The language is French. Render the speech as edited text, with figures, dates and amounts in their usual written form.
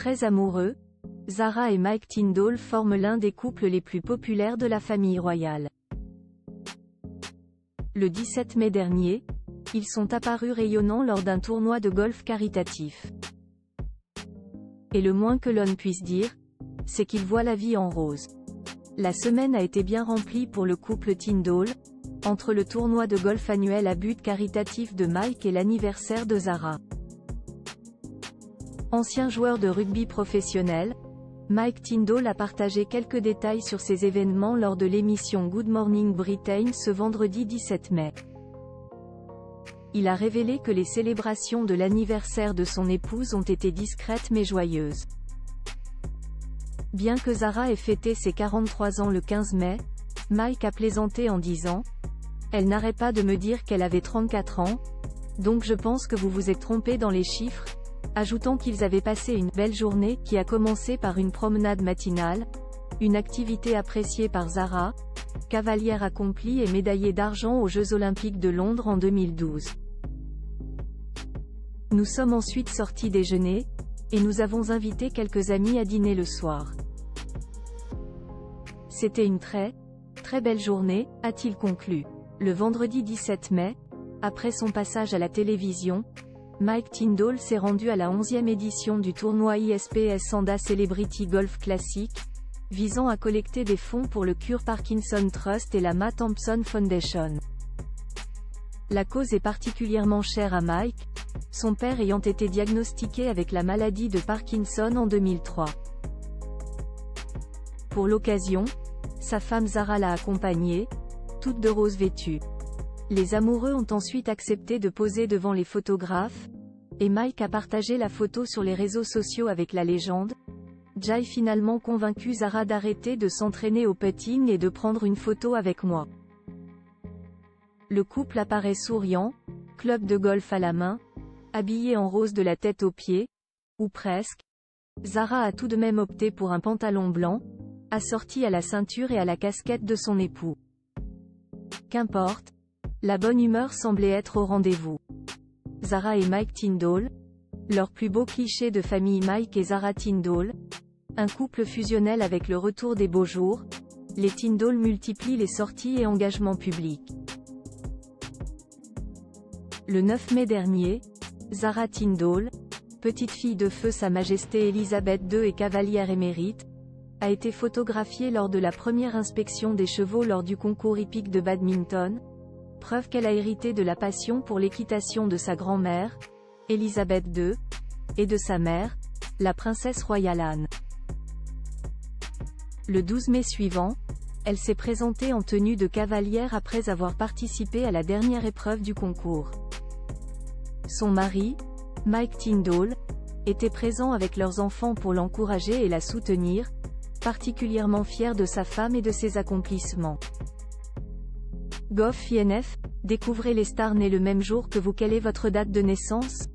Très amoureux, Zara et Mike Tindall forment l'un des couples les plus populaires de la famille royale. Le 17 mai dernier, ils sont apparus rayonnants lors d'un tournoi de golf caritatif. Et le moins que l'on puisse dire, c'est qu'ils voient la vie en rose. La semaine a été bien remplie pour le couple Tindall, entre le tournoi de golf annuel à but caritatif de Mike et l'anniversaire de Zara. Ancien joueur de rugby professionnel, Mike Tindall a partagé quelques détails sur ces événements lors de l'émission Good Morning Britain ce vendredi 17 mai. Il a révélé que les célébrations de l'anniversaire de son épouse ont été discrètes mais joyeuses. Bien que Zara ait fêté ses 43 ans le 15 mai, Mike a plaisanté en disant « Elle n'arrête pas de me dire qu'elle avait 34 ans, donc je pense que vous vous êtes trompé dans les chiffres », ajoutant qu'ils avaient passé une « belle journée » qui a commencé par une promenade matinale, une activité appréciée par Zara, cavalière accomplie et médaillée d'argent aux Jeux Olympiques de Londres en 2012. Nous sommes ensuite sortis déjeuner, et nous avons invité quelques amis à dîner le soir. C'était une très belle journée, a-t-il conclu. Le vendredi 17 mai, après son passage à la télévision, Mike Tindall s'est rendu à la 11e édition du tournoi ISPS Sanda Celebrity Golf Classic, visant à collecter des fonds pour le Cure Parkinson Trust et la Ma Thompson Foundation. La cause est particulièrement chère à Mike, son père ayant été diagnostiqué avec la maladie de Parkinson en 2003. Pour l'occasion, sa femme Zara l'a accompagné, toute de rose vêtue. Les amoureux ont ensuite accepté de poser devant les photographes, et Mike a partagé la photo sur les réseaux sociaux avec la légende. J'ai finalement convaincu Zara d'arrêter de s'entraîner au putting et de prendre une photo avec moi. Le couple apparaît souriant, club de golf à la main, habillé en rose de la tête aux pieds, ou presque. Zara a tout de même opté pour un pantalon blanc, assorti à la ceinture et à la casquette de son époux. Qu'importe, la bonne humeur semblait être au rendez-vous. Zara et Mike Tindall, leur plus beau cliché de famille Mike et Zara Tindall, un couple fusionnel avec le retour des beaux jours, les Tindall multiplient les sorties et engagements publics. Le 9 mai dernier, Zara Tindall, petite fille de feu Sa Majesté Elisabeth II et cavalière émérite, a été photographiée lors de la première inspection des chevaux lors du concours hippique de badminton, preuve qu'elle a hérité de la passion pour l'équitation de sa grand-mère, Elisabeth II, et de sa mère, la princesse royale Anne. Le 12 mai suivant, elle s'est présentée en tenue de cavalière après avoir participé à la dernière épreuve du concours. Son mari, Mike Tindall, était présent avec leurs enfants pour l'encourager et la soutenir, particulièrement fier de sa femme et de ses accomplissements. Goff INF, découvrez les stars nées le même jour que vous. Quelle est votre date de naissance ?